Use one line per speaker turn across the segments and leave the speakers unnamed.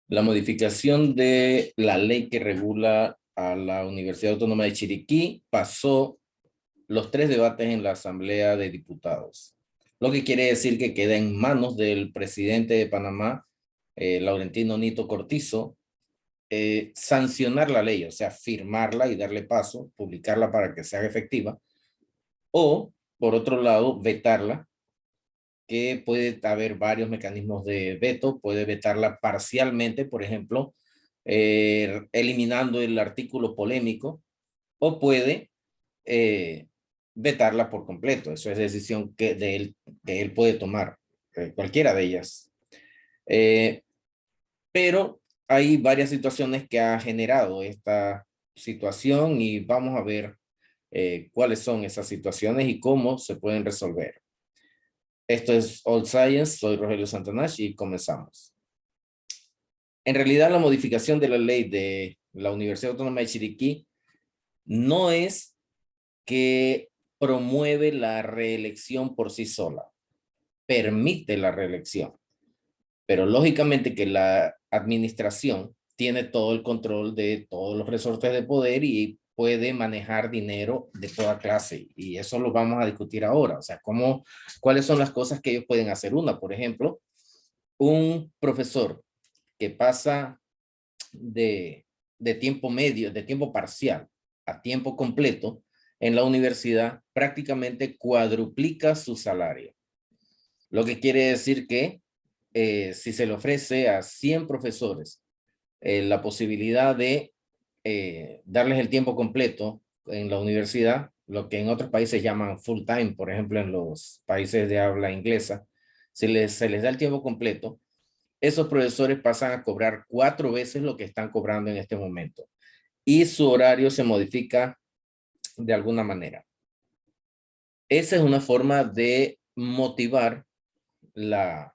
La modificación de la ley que regula a la Universidad Autónoma de Chiriquí pasó los 3 debates en la Asamblea de Diputados, lo que quiere decir que queda en manos del presidente de Panamá, Laurentino Nito Cortizo, sancionar la ley, o sea, firmarla y darle paso, publicarla para que se haga efectiva, o, por otro lado, vetarla, que puede haber varios mecanismos de veto, puede vetarla parcialmente, por ejemplo, eliminando el artículo polémico, o puede eh, vetarla por completo. Eso es decisión que él puede tomar, cualquiera de ellas. Eh, pero hay varias situaciones que ha generado esta situación y vamos a ver cuáles son esas situaciones y cómo se pueden resolver. Esto es All Science, soy Rogelio Santanash y comenzamos. En realidad, la modificación de la ley de la Universidad Autónoma de Chiriquí no es que promueve la reelección por sí sola, permite la reelección, pero lógicamente que la administración tiene todo el control de todos los resortes de poder y puede manejar dinero de toda clase, y eso lo vamos a discutir ahora. O sea, cuáles son las cosas que ellos pueden hacer. Una, por ejemplo, un profesor que pasa de, de tiempo medio, de tiempo parcial a tiempo completo en la universidad, prácticamente cuadruplica su salario. Lo que quiere decir que si se le ofrece a 100 profesores la posibilidad de darles el tiempo completo en la universidad, lo que en otros países llaman full time, por ejemplo, en los países de habla inglesa, se les da el tiempo completo, esos profesores pasan a cobrar 4 veces lo que están cobrando en este momento y su horario se modifica de alguna manera. Esa es una forma de motivar la,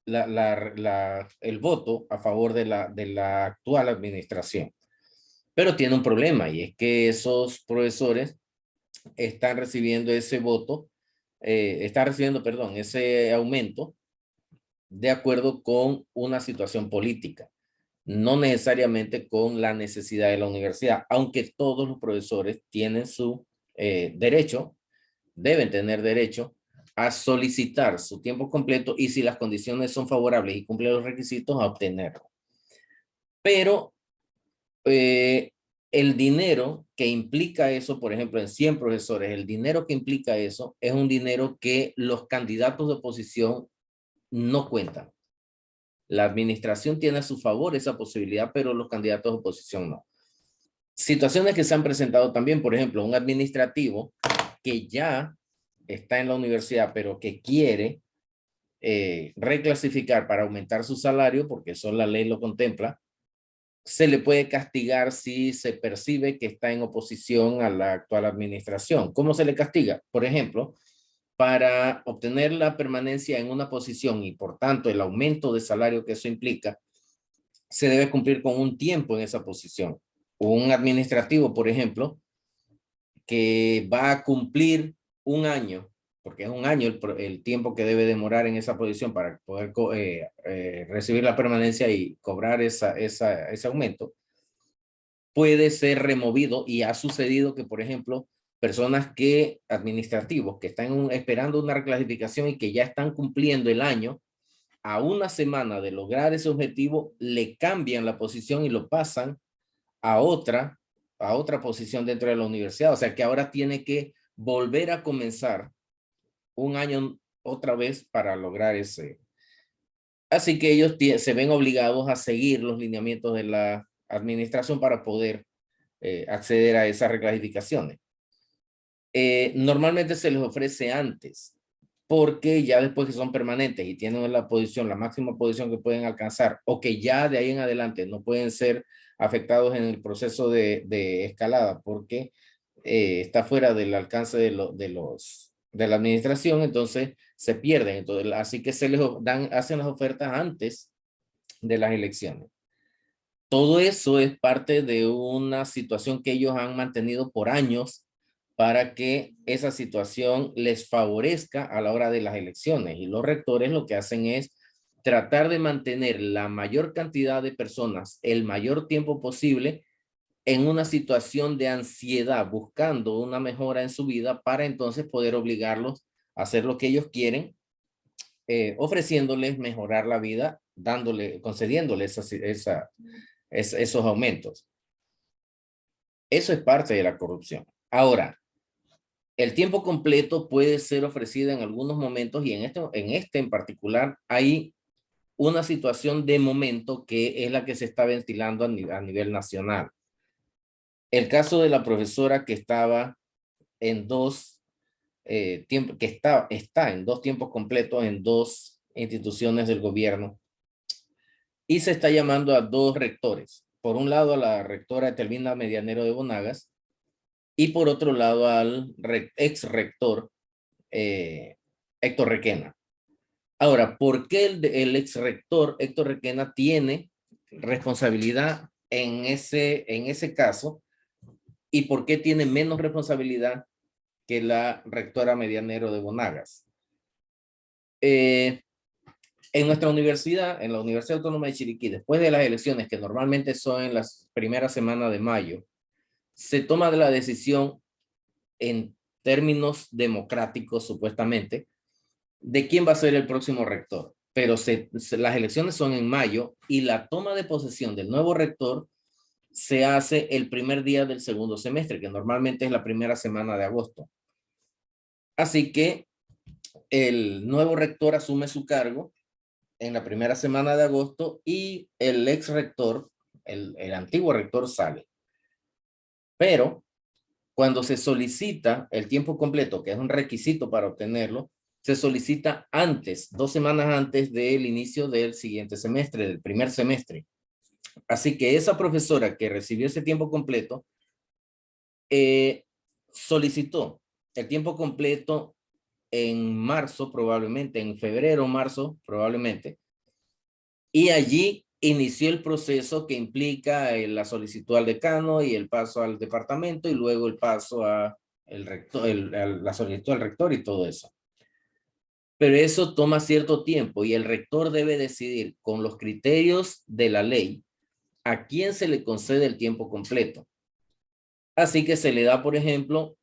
el voto a favor de la actual administración. Pero tiene un problema, y es que esos profesores están recibiendo ese voto, están recibiendo, perdón, ese aumento de acuerdo con una situación política, no necesariamente con la necesidad de la universidad, aunque todos los profesores tienen su derecho, deben tener derecho a solicitar su tiempo completo y, si las condiciones son favorables y cumplen los requisitos, a obtenerlo. Pero eh, el dinero que implica eso, por ejemplo, en 100 profesores, el dinero que implica eso es un dinero que los candidatos de oposición no cuentan. La administración tiene a su favor esa posibilidad, pero los candidatos de oposición no. Situaciones que se han presentado también, por ejemplo, un administrativo que ya está en la universidad, pero que quiere reclasificar para aumentar su salario, porque eso la ley lo contempla, se le puede castigar si se percibe que está en oposición a la actual administración. ¿Cómo se le castiga? Por ejemplo, para obtener la permanencia en una posición y por tanto el aumento de salario que eso implica, se debe cumplir con un tiempo en esa posición. Un administrativo, por ejemplo, que va a cumplir un año, porque es un año el tiempo que debe demorar en esa posición para poder recibir la permanencia y cobrar ese aumento, puede ser removido, y ha sucedido que, por ejemplo, personas administrativos que están esperando una reclasificación y que ya están cumpliendo el año, a una semana de lograr ese objetivo, le cambian la posición y lo pasan a otra, a otra posición dentro de la universidad. O sea que ahora tiene que volver a comenzar un año otra vez para lograr ese. Así que ellos se ven obligados a seguir los lineamientos de la administración para poder acceder a esas reclasificaciones. Normalmente se les ofrece antes, porque ya después que son permanentes y tienen la posición, la máxima posición que pueden alcanzar, o que ya de ahí en adelante no pueden ser afectados en el proceso de escalada, porque está fuera del alcance de la administración, entonces se pierden. Entonces, así que se les hacen las ofertas antes de las elecciones. Todo eso es parte de una situación que ellos han mantenido por años para que esa situación les favorezca a la hora de las elecciones. Y los rectores lo que hacen es tratar de mantener la mayor cantidad de personas el mayor tiempo posible en una situación de ansiedad, buscando una mejora en su vida para entonces poder obligarlos a hacer lo que ellos quieren, ofreciéndoles mejorar la vida, concediéndoles esos aumentos. Eso es parte de la corrupción. Ahora, el tiempo completo puede ser ofrecido en algunos momentos y en este en particular hay una situación de momento que es la que se está ventilando a nivel nacional. El caso de la profesora que estaba en dos tiempos, que está en dos tiempos completos en dos instituciones del gobierno y se está llamando a dos rectores. Por un lado a la rectora Etelvina Medianero de Bonagas y por otro lado al ex rector Héctor Requena. Ahora, ¿por qué el ex rector Héctor Requena tiene responsabilidad en ese caso? ¿Y por qué tiene menos responsabilidad que la rectora Medianero de Bonagas? En nuestra universidad, en la Universidad Autónoma de Chiriquí, después de las elecciones, que normalmente son en las primeras semanas de mayo, se toma la decisión en términos democráticos, supuestamente, de quién va a ser el próximo rector. Pero las elecciones son en mayo y la toma de posesión del nuevo rector se hace el primer día del segundo semestre, que normalmente es la primera semana de agosto. Así que el nuevo rector asume su cargo en la primera semana de agosto y el ex rector, el antiguo rector sale. Pero cuando se solicita el tiempo completo, que es un requisito para obtenerlo, se solicita antes, 2 semanas antes del inicio del siguiente semestre, del primer semestre. Así que esa profesora que recibió ese tiempo completo solicitó el tiempo completo en marzo probablemente, en febrero o marzo probablemente, y allí inició el proceso que implica la solicitud al decano y el paso al departamento y luego el paso a el rector, la solicitud al rector y todo eso. Pero eso toma cierto tiempo y el rector debe decidir con los criterios de la ley a quién se le concede el tiempo completo. Así que se le da, por ejemplo,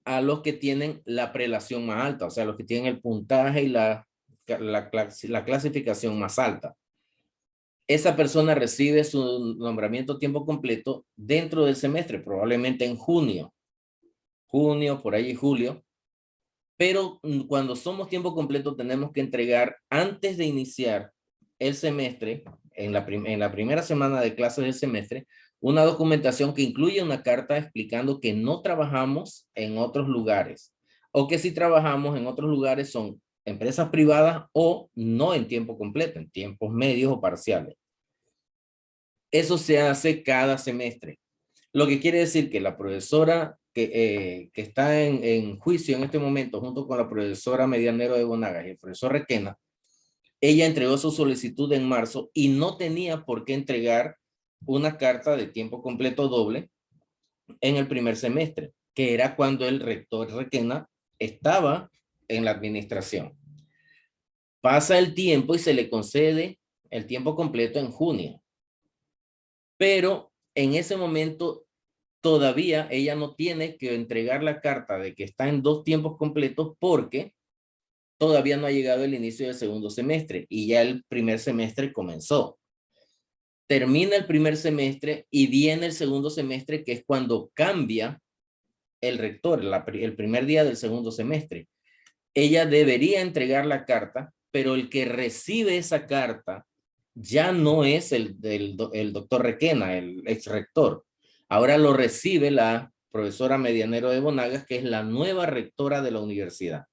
a los que tienen la prelación más alta, o sea, los que tienen el puntaje y la clasificación más alta. Esa persona recibe su nombramiento a tiempo completo dentro del semestre, probablemente en junio, por ahí julio, pero cuando somos tiempo completo tenemos que entregar antes de iniciar el semestre, en la primera semana de clases del semestre, una documentación que incluye una carta explicando que no trabajamos en otros lugares o que si trabajamos en otros lugares son empresas privadas o no en tiempo completo, en tiempos medios o parciales. Eso se hace cada semestre. Lo que quiere decir que la profesora que está en juicio en este momento, junto con la profesora Medianero de Bonagas y el profesor Requena, ella entregó su solicitud en marzo y no tenía por qué entregar una carta de tiempo completo doble en el primer semestre, que era cuando el rector Requena estaba en la administración. Pasa el tiempo y se le concede el tiempo completo en junio. Pero en ese momento todavía ella no tiene que entregar la carta de que está en 2 tiempos completos porque todavía no ha llegado el inicio del segundo semestre y ya el primer semestre comenzó. Termina el primer semestre y viene el segundo semestre, que es cuando cambia el rector, el primer día del segundo semestre. Ella debería entregar la carta, pero el que recibe esa carta ya no es el doctor Requena, el ex rector. Ahora lo recibe la profesora Medianero de Bonagas, que es la nueva rectora de la universidad.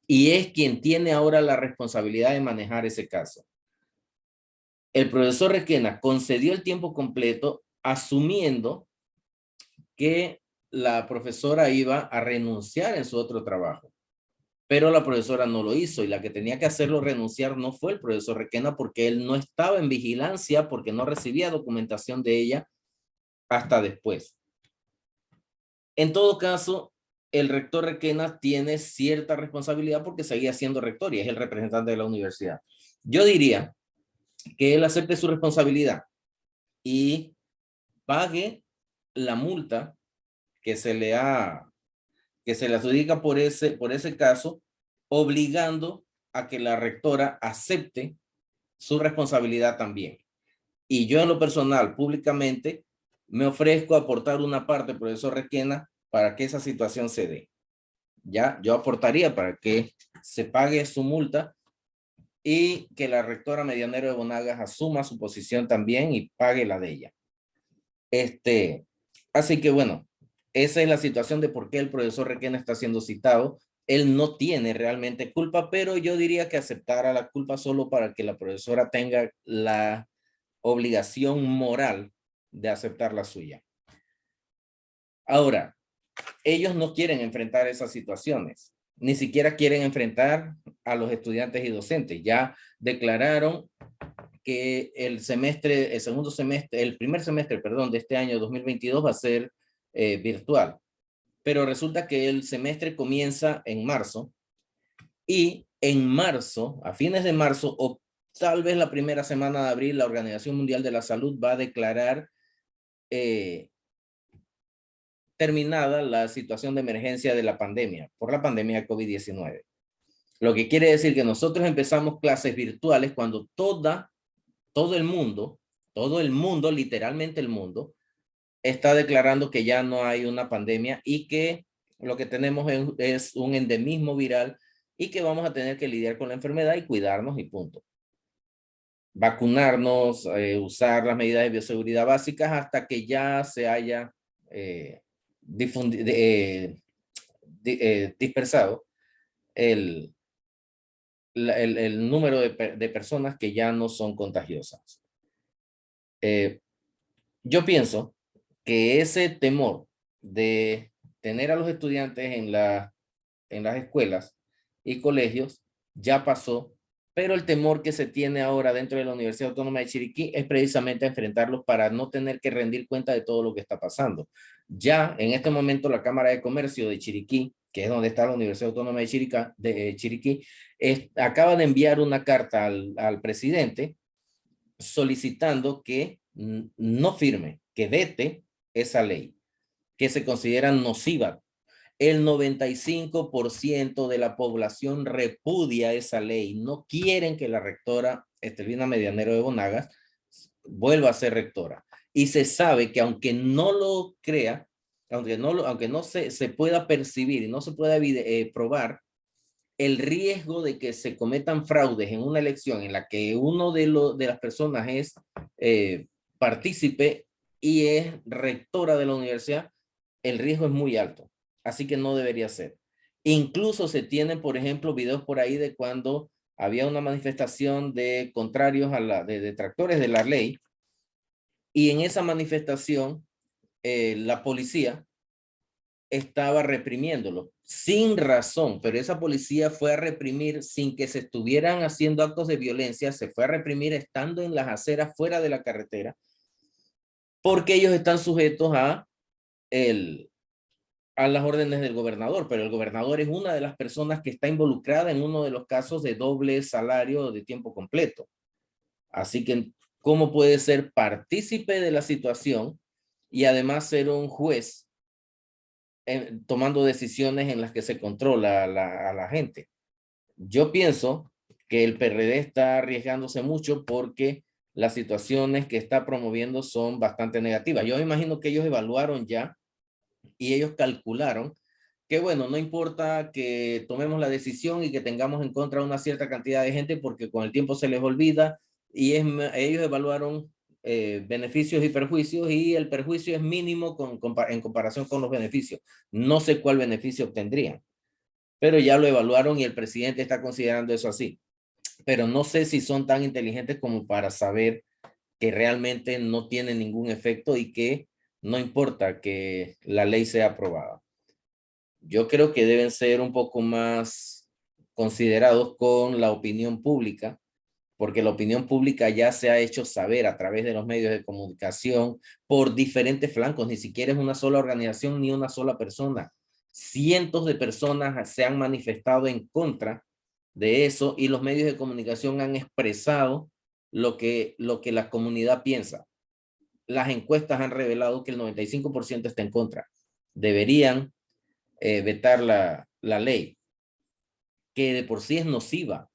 Y es quien tiene ahora la responsabilidad de manejar ese caso. El profesor Requena concedió el tiempo completo asumiendo que la profesora iba a renunciar en su otro trabajo. Pero la profesora no lo hizo y la que tenía que hacerlo renunciar no fue el profesor Requena porque él no estaba en vigilancia porque no recibía documentación de ella hasta después. En todo caso, el rector Requena tiene cierta responsabilidad porque seguía siendo rector y es el representante de la universidad. Yo diría que él acepte su responsabilidad y pague la multa que se le adjudica por ese caso, obligando a que la rectora acepte su responsabilidad también. Y yo en lo personal, públicamente, me ofrezco a aportar una parte, profesor Requena, para que esa situación se dé. Ya, yo aportaría para que se pague su multa y que la rectora Medianero de Bonagas asuma su posición también y pague la de ella. Así que bueno, esa es la situación de por qué el profesor Requena está siendo citado. Él no tiene realmente culpa, pero yo diría que aceptara la culpa solo para que la profesora tenga la obligación moral de aceptar la suya. Ahora, ellos no quieren enfrentar esas situaciones, ni siquiera quieren enfrentar a los estudiantes y docentes. Ya declararon que el primer semestre, perdón, de este año 2022 va a ser virtual. Pero resulta que el semestre comienza en marzo y en marzo, a fines de marzo o tal vez la primera semana de abril, la Organización Mundial de la Salud va a declarar terminada la situación de emergencia de la pandemia, por la pandemia de COVID-19. Lo que quiere decir que nosotros empezamos clases virtuales cuando todo el mundo, literalmente el mundo, está declarando que ya no hay una pandemia y que lo que tenemos es un endemismo viral y que vamos a tener que lidiar con la enfermedad y cuidarnos y punto. Vacunarnos, usar las medidas de bioseguridad básicas hasta que ya se haya dispersado el, el número de personas que ya no son contagiosas. Yo pienso que ese temor de tener a los estudiantes en las escuelas y colegios ya pasó, pero el temor que se tiene ahora dentro de la Universidad Autónoma de Chiriquí es precisamente enfrentarlos para no tener que rendir cuenta de todo lo que está pasando. Ya en este momento la Cámara de Comercio de Chiriquí, que es donde está la Universidad Autónoma de Chiriquí, acaba de enviar una carta al presidente solicitando que no firme, que vete esa ley, que se considera nociva. El 95% de la población repudia esa ley. No quieren que la rectora Estelvina Medianero de Bonagas vuelva a ser rectora. Y se sabe que aunque no lo crea, aunque no se pueda percibir y no se pueda probar, el riesgo de que se cometan fraudes en una elección en la que uno de las personas es partícipe y es rectora de la universidad, el riesgo es muy alto. Así que no debería ser. Incluso se tienen, por ejemplo, videos por ahí de cuando había una manifestación de contrarios de detractores de la ley y en esa manifestación la policía estaba reprimiéndolo sin razón, pero esa policía fue a reprimir sin que se estuvieran haciendo actos de violencia, se fue a reprimir estando en las aceras fuera de la carretera, porque ellos están sujetos a las órdenes del gobernador, pero el gobernador es una de las personas que está involucrada en uno de los casos de doble salario de tiempo completo. Así que, ¿cómo puede ser partícipe de la situación y además ser un juez tomando decisiones en las que se controla a la gente? Yo pienso que el PRD está arriesgándose mucho porque las situaciones que está promoviendo son bastante negativas. Yo me imagino que ellos evaluaron ya y ellos calcularon que, bueno, no importa que tomemos la decisión y que tengamos en contra una cierta cantidad de gente porque con el tiempo se les olvida y ellos evaluaron beneficios y perjuicios y el perjuicio es mínimo en comparación con los beneficios. No sé cuál beneficio obtendrían, pero ya lo evaluaron y el presidente está considerando eso así. Pero no sé si son tan inteligentes como para saber que realmente no tiene ningún efecto y que no importa que la ley sea aprobada. Yo creo que deben ser un poco más considerados con la opinión pública, porque la opinión pública ya se ha hecho saber a través de los medios de comunicación por diferentes flancos, ni siquiera es una sola organización ni una sola persona. Cientos de personas se han manifestado en contra de eso y los medios de comunicación han expresado lo que la comunidad piensa. Las encuestas han revelado que el 95% está en contra. Deberían vetar la ley, que de por sí es nociva.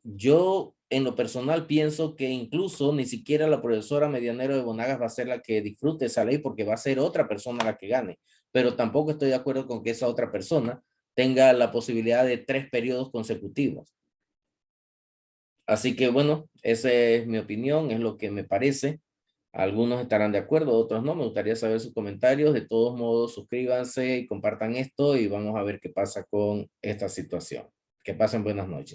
Yo, en lo personal, pienso que incluso ni siquiera la profesora Medianero de Bonagas va a ser la que disfrute esa ley porque va a ser otra persona la que gane. Pero tampoco estoy de acuerdo con que esa otra persona tenga la posibilidad de 3 periodos consecutivos. Así que bueno, esa es mi opinión, es lo que me parece. Algunos estarán de acuerdo, otros no. Me gustaría saber sus comentarios. De todos modos, suscríbanse y compartan esto y vamos a ver qué pasa con esta situación. Que pasen buenas noches.